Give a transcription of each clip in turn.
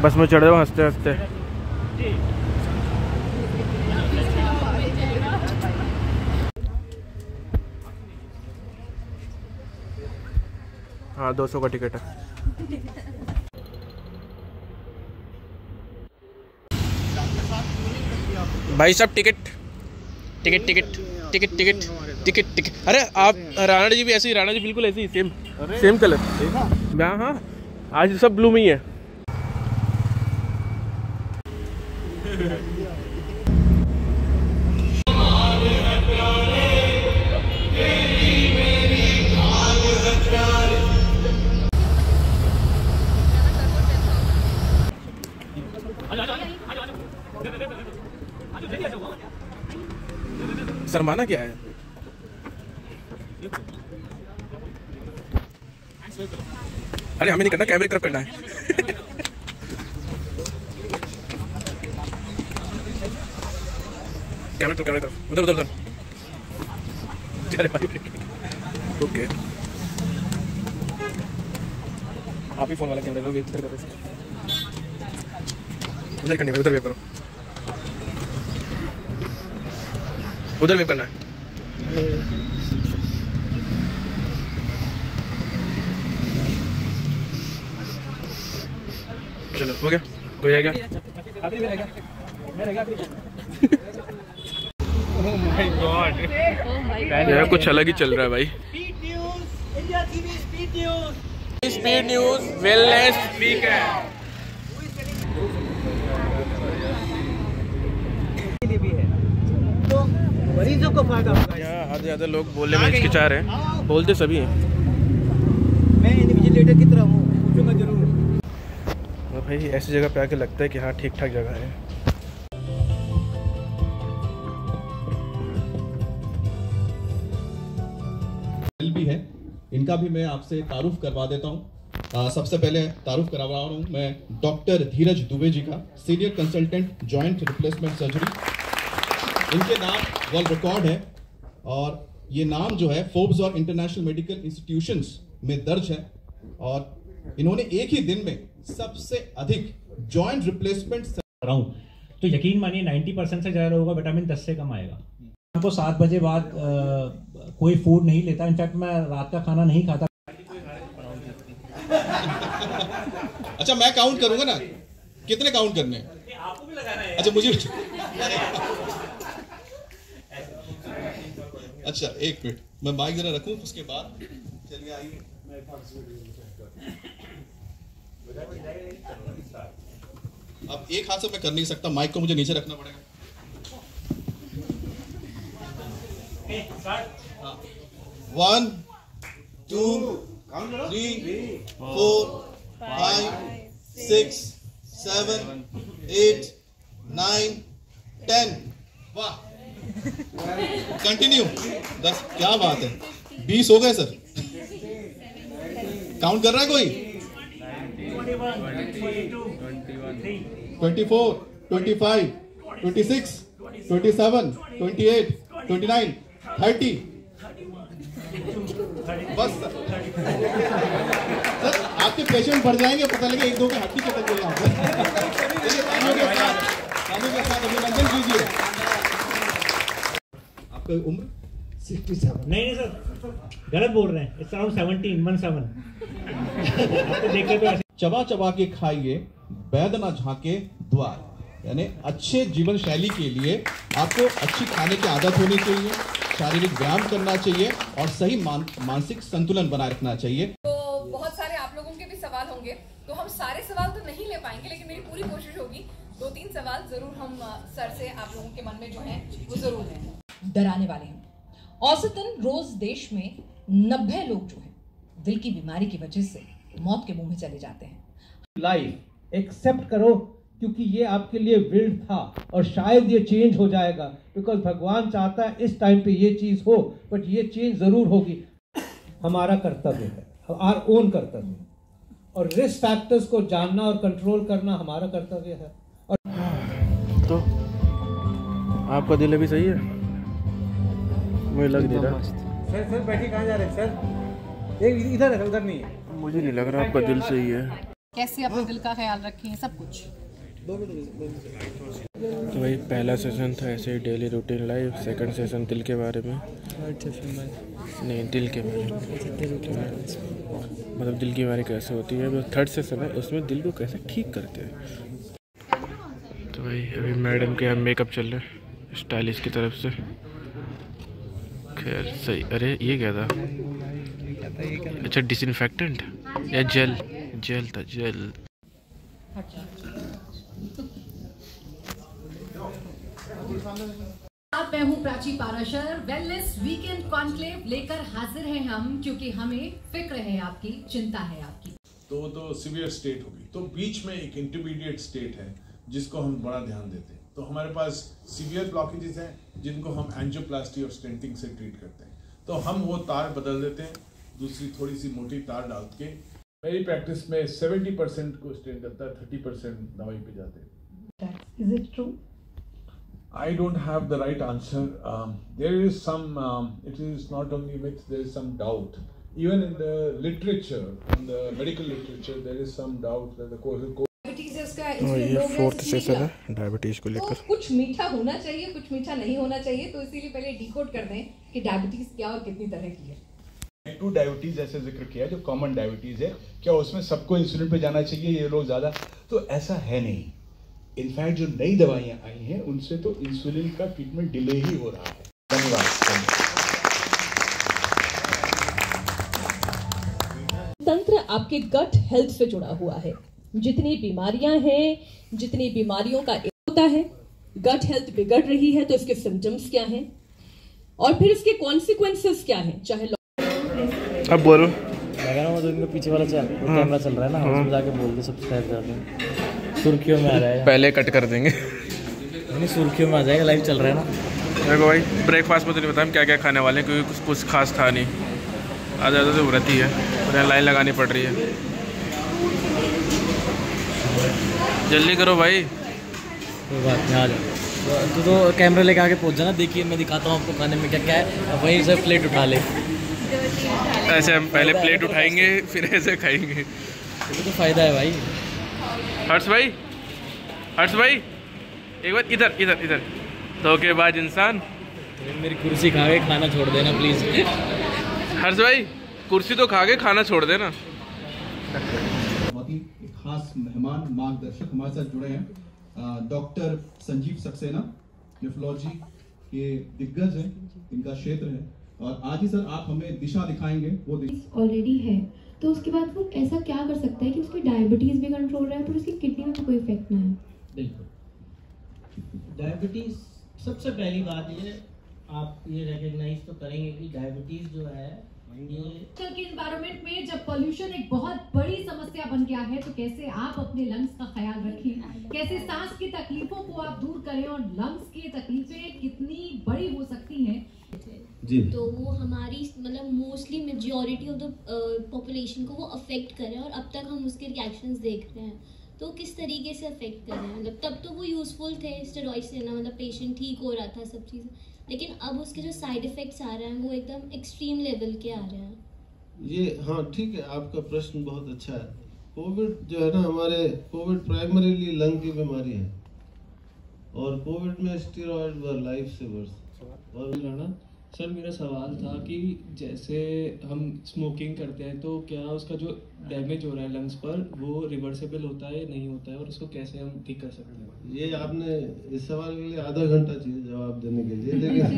बस में चढ़े हो हंसते हंसते। हाँ 200 का टिकट है। भाई साहब ticket ticket ticket ticket ticket ticket ticket. अरे आप राणा जी भी ऐसे ही, राणा जी बिल्कुल ऐसे ही सेम सेम कलर। हाँ हाँ आज सब ब्लू में ही है। शर्माना क्या है? अरे हमें नहीं करना, कैमरे की तरफ करना है। कैमरे तरफ उधर उधर उधर। ओके आप ही फोन वाला कैमरा लो, वेट करो। उधर करनी है, उधर वेट करो, उधर वेट करना है। चलो हो गया, कोई आ गया। Oh my God, यार कुछ अलग ही चल रहा है भाई। Speed news wellness weekend. मरीजों को फायदा होगा। यहाँ आधे ज़्यादा लोग बोलने में हिचकिचा रहे हैं, बोलते सभी हैं। मैं इन्विजिलेटर की तरह हूँ, पूछूंगा जरूर। तो भाई ऐसी जगह पे आके लगता है कि हाँ ठीक ठाक जगह है। भी है, इनका भी मैं आपसे तारुफ करवा देता हूँ। सबसे पहले तारुफ करवा रहा हूँ मैं डॉक्टर धीरज दुबे जी का, senior consultant joint replacement surgery. इनके नाम वर्ल्ड रिकॉर्ड है और ये नाम जो है फोर्ब्स और इंटरनेशनल मेडिकल इंस्टीट्यूशंस में दर्ज है। और इन्होंने एक ही दिन में सबसे अधिक जॉइंट रिप्लेसमेंट कराऊं तो यकीन मानिए 90% से ज़्यादा लोगों का विटामिन 10 से कम आएगा। हमको 7 बजे बाद कोई फूड नहीं लेता, इनफैक्ट मैं रात का खाना नहीं खाता। अच्छा मैं काउंट करूंगा ना, कितने काउंट करने हैं? आपको भी लगाना है। अच्छा मुझे अच्छा एक मिनट मैं माइक जरा रखूं, उसके बाद चलिए आइए। अब एक हाथ से मैं कर नहीं सकता, माइक को मुझे नीचे रखना पड़ेगा। 1 2 3 4 5 6 7 8 9 10। वाह, कंटिन्यू। 10, क्या बात है, 20 हो गए सर। काउंट कर रहा है कोई? 24 25 26 27 28 29 30। बस सर आपके पेशेंट बढ़ जाएंगे, पता लगे 1-2 के हड्डी कटक गई। अभिनंदन कीजिए। आपका उम्र 67? नहीं सर गलत बोल रहे हैं, इट्स अराउंड 17। आपको देख के तो ऐसे चबा चबा के खाइए, वैद न झांके द्वार। यानी अच्छे जीवन शैली के लिए आपको अच्छी खाने की आदत होनी चाहिए, शारीरिक व्यायाम करना चाहिए और सही मानसिक संतुलन बनाए रखना चाहिए। तो बहुत सारे आप लोगों के भी सवाल होंगे, तो हम सारे सवाल तो नहीं ले पाएंगे, लेकिन मेरी पूरी कोशिश होगी 2-3 सवाल जरूर हम सर से आप लोगों के मन में जो है वो जरूर लें। डराने वाले हैं। औसतन रोज देश में 90 लोग जो है दिल की बीमारी की वजह से मौत के मुंह में चले जाते हैं। लाइफ एक्सेप्ट करो, क्योंकि ये आपके लिए विल्ड था और शायद ये चेंज हो जाएगा, बिकॉज भगवान चाहता है इस टाइम पे ये चीज हो, बट ये चेंज जरूर होगी। हमारा कर्तव्य है, आवर ओन कर्तव्य, और रिस्क फैक्टर्स को जानना और कंट्रोल करना हमारा कर्तव्य है। और तो आपका दिल भी सही है, मुझे लग नहीं रहा। सर बैठिए, कहाँ जा रहे हैं सर? एक इधर है, उधर नहीं है। मुझे नहीं लग रहा आपका दिल सही है। कैसे अपने दिल का ख्याल रखें, सब कुछ। तो भाई पहला सेशन था ऐसे ही daily routine life, second session दिल के बारे में, नहीं दिल के बारे में, मतलब दिल की बीमारी कैसे होती है। जो थर्ड सेशन है उसमें दिल को कैसे ठीक करते हैं। तो भाई अभी मैडम के यहाँ मेकअप चल रहा है स्टाइलिश की तरफ से। खैर सही। अरे ये क्या था? अच्छा डिसइंफेक्टेंट या जेल? जेल था, जेल। मैं हूँ Prachi Parashar. Wellness weekend conclave लेकर हाजिर हैं हम, क्योंकि हमें फिक्र है आपकी, चिंता है आपकी। तो सीवियर स्टेट होगी, तो बीच में एक इंटरमीडिएट स्टेट है जिसको हम बड़ा ध्यान देते हैं। तो हमारे पास सीवियर ब्लॉकेजेस हैं जिनको हम एंजियोप्लास्टी और स्टेंटिंग से ट्रीट करते हैं। तो हम वो तार बदल देते हैं, दूसरी थोड़ी सी मोटी तार डाल के। मेरी प्रैक्टिस में 70% को स्टेंट करता है, 30% दवाई पे जाते हैं। Is it true? I don't have the right answer. There is some, it is not only myth, there is some doubt. Even in the literature, in the medical literature, there is some doubt that the diabetes है उसका, ये fourth session है diabetes को लेकर। तो कुछ मीठा होना चाहिए, कुछ मीठा नहीं होना चाहिए, तो इसीलिए पहले डिकोड कर दें कि डायबिटीज क्या और कितनी तरह की है। टाइप 2 डायबिटीज ऐसे जिक्र किया है जो कॉमन डायबिटीज है, क्या उसमें सबको इंसुलिन पे जाना चाहिए ये लोग ज्यादा? तो ऐसा है नहीं। इनफैक्ट जो नई दवाइयां आई हैं उनसे तो इंसुलिन का ट्रीटमेंट डिले ही हो रहा है। धन्यवाद। तंत्र आपके गट हेल्थ से जुड़ा हुआ है। जितनी बीमारियां हैं, जितनी बीमारियों का होता है, गट हेल्थ बिगड़ रही है तो इसके सिम्टम्स क्या हैं और फिर इसके कॉन्सिक्वेंसेस क्या हैं। चाहे अब बोलो। तो इनका पीछे वाला कैमरा चल रहा है ना, उसमें जाके बोल दे सब्सक्राइब कर दें। सुर्खियों में आ जाएगा, पहले कट कर देंगे। नहीं सुर्खियों में आ जाएगा, लाइव चल रहा है ना। देखो भाई ब्रेकफास्ट में तो नहीं बताया क्या क्या खाने वाले हैं, क्योंकि कुछ खास था नहीं। आज ज़्यादा तो व्रती है, उन्हें लाइन लगानी पड़ रही है। जल्दी करो भाई। कोई बात नहीं, आ जाओ। तो कैमरा लेके आके पहुंच जाना। देखिए मैं दिखाता हूँ आपको खाने में क्या क्या है, वहीं से प्लेट उठा ले। ऐसे हम पहले प्लेट उठाएंगे फिर ऐसे खाएंगे, तो फ़ायदा है भाई। हर्ष भाई, हर्ष भाई एक बार इधर इधर इधर। धोखेबाज इंसान, मेरी कुर्सी खा के खाना छोड़ देना प्लीज़। हर्ष भाई कुर्सी तो खा के खाना छोड़ देना। बहुत ही एक खास मेहमान मार्गदर्शक हमारे साथ जुड़े हैं, डॉक्टर संजीव सक्सेना, नेफ्रोलॉजी के दिग्गज हैं, इनका क्षेत्र है। और आज ही सर आप हमें दिशा दिखाएंगे। वो ऑलरेडी है तो उसके बाद वो ऐसा क्या कर सकता है कि उसकी डायबिटीज भी कंट्रोल रहे पर उसकी किडनी में भी कोई इफेक्ट ना है। बिल्कुल, डायबिटीज सबसे पहली बात ये आप ये रिकग्नाइज तो करेंगे कि डायबिटीज जो है कल के एनवायरनमेंट में जब पोल्यूशन एक बहुत बड़ी समस्या बन गया है, तो कैसे आप अपने लंग्स का ख्याल रखें, कैसे सांस की तकलीफों को आप दूर करें और लंग्स की तकलीफें कितनी बड़ी हो सकती हैं। जी। तो वो हमारी मतलब mostly majority of the population को वो अफेक्ट कर रहे हैं और अब तक हम उसके रिएक्शंस देख रहे हैं। तो किस तरीके से अफेक्ट कर रहे हैं, मतलब तब तो वो यूजफुल थे स्टेरॉइड्स लेना, मतलब पेशेंट ठीक हो रहा था सब चीज़ें, लेकिन अब उसके जो साइड इफ़ेक्ट्स आ रहे हैं वो एकदम एक्सट्रीम लेवल के आ रहे हैं। ये हाँ ठीक है, आपका प्रश्न बहुत अच्छा है। कोविड जो है ना, हमारे कोविड प्राइमरीली लंग की बीमारी है और कोविड में स्टेरॉइड वर लाइफ सेवर्स। और सर मेरा सवाल था कि जैसे हम स्मोकिंग करते हैं तो क्या उसका जो डैमेज हो रहा है लंग्स पर वो रिवर्सेबल होता है नहीं होता है, और उसको कैसे हम ठीक कर सकते हैं? ये आपने इस सवाल के लिए आधा घंटा चाहिए जवाब देने के लिए, लेकिन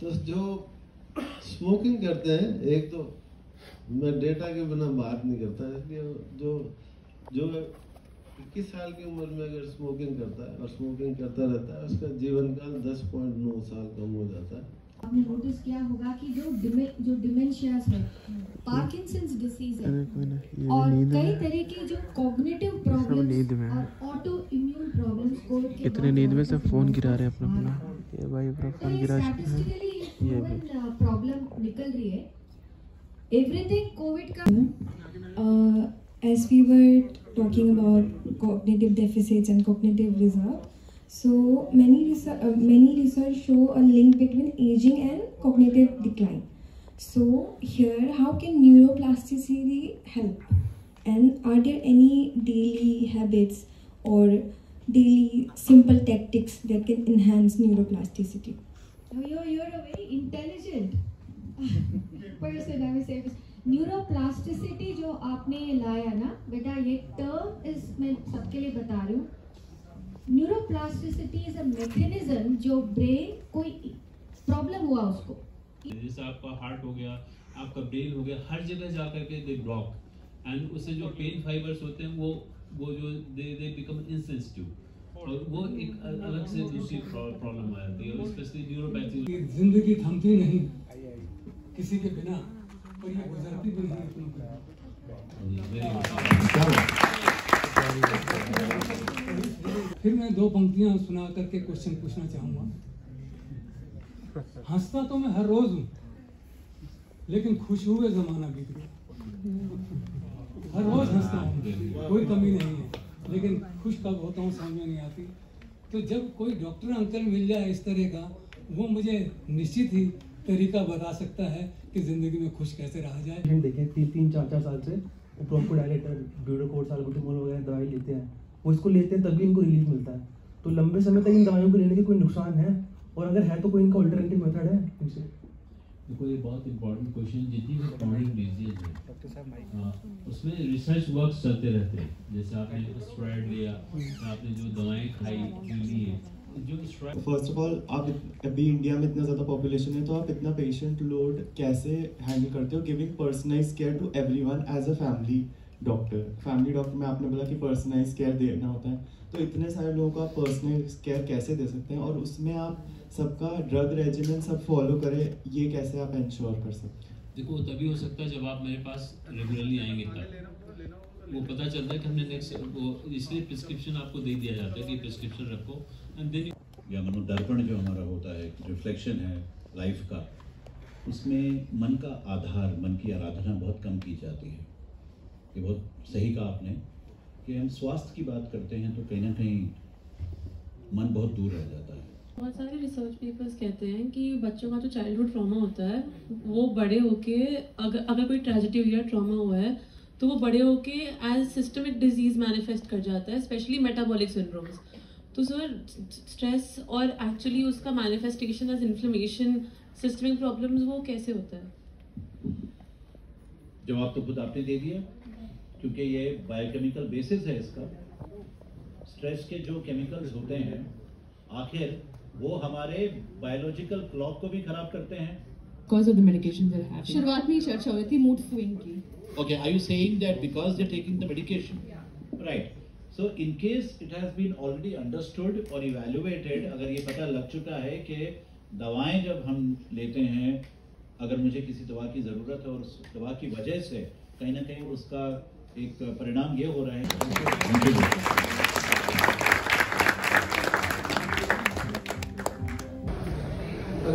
तो जो स्मोकिंग करते हैं, एक तो मैं डेटा के बिना बात नहीं करता, इसलिए जो 21 साल की उम्र में अगर स्मोकिंग करता है और स्मोकिंग करता रहता है, उसका जीवन काल 10.9 साल कम हो जाता है। आपने नोटिस किया होगा कि जो डिमेंशियाज है, पार्किंसंस डिसीज है और कई तरह की जो कॉग्निटिव प्रॉब्लम्स और ऑटो इम्यून प्रॉब्लम्स को कितने नींद में से फोन गिरा रहे हैं अपना। ये भाई अपना फोन गिरा चुका है, ये भी प्रॉब्लम निकल रही है। एवरीथिंग कोविड का as we were talking about cognitive deficits and cognitive reserve, so many research show a link between aging and cognitive decline. So here, how can neuroplasticity help? And are there any daily habits or daily simple tactics that can enhance neuroplasticity? Oh, you're a very intelligent person, I would say. Neuroplasticity जो आपने लाया ना बेटा, ये term इस मैं सबके लिए बता रही हूँ. न्यूरोप्लास्टिसिटी इज अ मैकेनिज्म जो ब्रेन कोई प्रॉब्लम हुआ उसको, जैसे आपका हार्ट हो गया, आपका ब्रेन हो गया, हर जगह जा करके दे ब्लॉक, एंड उससे जो पेन फाइबर्स होते हैं वो जो दे बिकम इनसेंसिटिव, और वो एक अलग से दूसरी प्रॉब्लम आ जाती है, स्पेशली न्यूरोपैथी. जिंदगी थमती नहीं किसी के बिना, और ये गुजरती भी नहीं अपनों के. फिर मैं 2 पंक्तियां सुना करके क्वेश्चन पूछना चाहूँगा. हंसता तो मैं हर रोज हूँ, लेकिन खुश हुए जमाना बीत गया. हर रोज हंसता हूँ, कोई कमी नहीं है, लेकिन खुश कब होता हूँ समझ में नहीं आती. तो जब कोई डॉक्टर अंकल मिल जाए इस तरह का, वो मुझे निश्चित ही तरीका बता सकता है कि जिंदगी में खुश कैसे रहा जाए. हम देखें 3-4 साल से ब्रोंकोडायलेटर, ब्यूरोकोड, साल्बुटामोल वगैरह दवाई लेते हैं, वो इसको लेते हैं तभी इनको रिलीफ मिलता है. तो लंबे समय तक इन दवाइयों को लेने के कोई नुकसान है, और अगर है तो कोई इनका अल्टरनेटिव मेथड है इनसे? देखो ये बहुत इंपॉर्टेंट क्वेश्चन. जितनी भी क्रॉनिक डिजीज है उसमें रिसर्च वर्क चलते रहते हैं. जैसे आपने स्टेरॉइड लिया, आपने जो दवाएं खाई ली है, फर्स्ट ऑफ ऑल आप अभी इंडिया में इतना ज़्यादा पॉपुलेशन है, तो आप इतना पेशेंट लोड कैसे हैंडल करते हो, giving personalize care to everyone as a family doctor. Family doctor में आपने बोला कि पर्सनलाइज केयर देना होता है, तो इतने सारे लोगों को आप पर्सनलाइज केयर कैसे दे सकते हैं, और उसमें आप सबका ड्रग रेजिमेंट सब फॉलो करें, ये कैसे आप इंश्योर कर सकते हैं? देखो तभी हो सकता है जब आप मेरे पास रेगुलरली आएंगे, तब वो पता चलता है कि हमने नेक्स्ट वो, इसलिए प्रिस्क्रिप्शन आपको दे दिया जाता है कि प्रिस्क्रिप्शन रखो, एंड देन या मनोदर्पण जो हमारा होता है, रिफ्लेक्शन है लाइफ का, उसमें मन का आधार, मन की आराधना बहुत कम की जाती है. ये बहुत सही कहा आपने कि हम स्वास्थ्य की बात करते हैं तो कहीं ना कहीं मन बहुत दूर रह जाता है. बहुत सारे रिसर्च पेपर्स कहते हैं कि बच्चों का जो चाइल्डहुड ट्रॉमा होता है वो बड़े होके अगर कोई ट्रेजेडी या ट्रॉमा हुआ है तो वो बड़े होके एज सिस्टमिक डिजीज मैनिफेस्ट कर जाता है, स्पेशली मेटाबॉलिक सिंड्रोम्स. तो सर स्ट्रेस और एक्चुअली उसका manifestation as inflammation, systemic problems, वो कैसे होता है? जवाब तो खुद आपने दे दिया, क्योंकि ये बायोकेमिकल बेसिस है इसका. स्ट्रेस के जो केमिकल्स होते हैं आखिर वो हमारे बायोलॉजिकल क्लॉक को भी खराब करते हैं. Because of the medication they're having. शुरुआत में ही चर्चा हुई थी मूड स्विंग की. Okay, are you saying that because they're taking the medication? Right. So in case it has been already understood or evaluated, अगर ये पता लग चुका है कि दवाएं जब हम लेते हैं, अगर मुझे किसी दवा की ज़रूरत है और उस दवा की वजह से कहीं ना कहीं उसका एक परिणाम ये हो रहा है.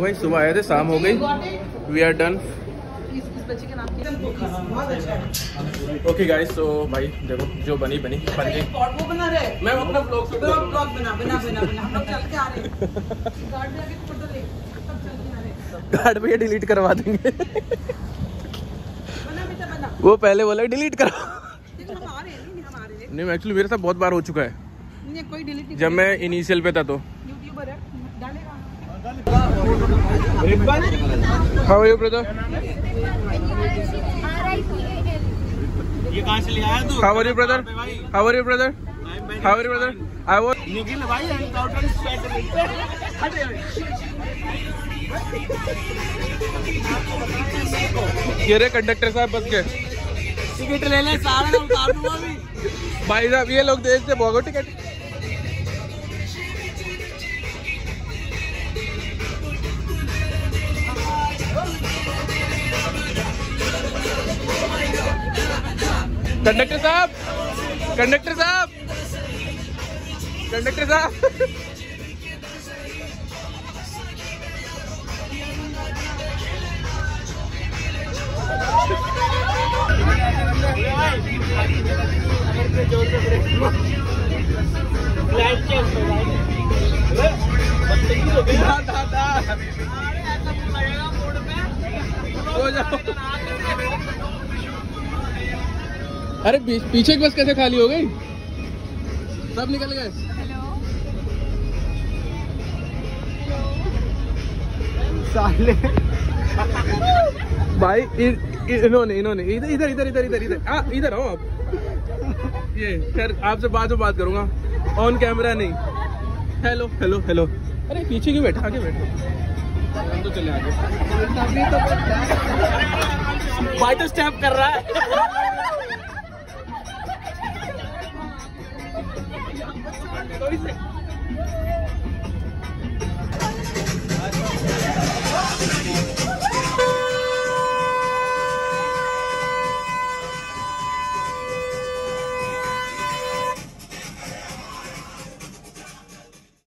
भाई सुबह आए थे, शाम हो गई, we are done. Okay guys, तो भाई देखो जो बन गई. वो बना रहे, मैं अपना ब्लॉग शूट ब्लॉग बना हम लोग चल के आ रहे हैं. कार्ड पे डिलीट करवा देंगे. वो पहले बोला डिलीट करो. नहीं एक्चुअली मेरे साथ बहुत बार हो चुका है, कोई डिलीट जब मैं इनिशियल पे था. तो यूट्यूबर है, डालेगा. How are you brother? ये कहाँ से ले आया तू? How are you brother? How are you brother? How are you brother? I was Nikhil भाई एनकाउंटर ये रे कंडक्टर साहब बस के टिकट ले ले, सारा उतार दूंगा अभी. भाई साहब ये लोग देखते भोगो टिकट. कंडक्टर साहब, कंडक्टर साहब, कंडक्टर साहब. हो जाओ. अरे पीछे की बस कैसे खाली हो गई? सब निकल गए। साले भाई इन्होंने इधर इधर इधर इधर इधर इधर इधर आओ आप। ये खैर आपसे बाद में बात करूंगा, ऑन कैमरा नहीं। Hello hello hello. अरे पीछे क्यों बैठा, आगे बैठो। तो चले आगे। भाई तो स्टेप कर रहा है।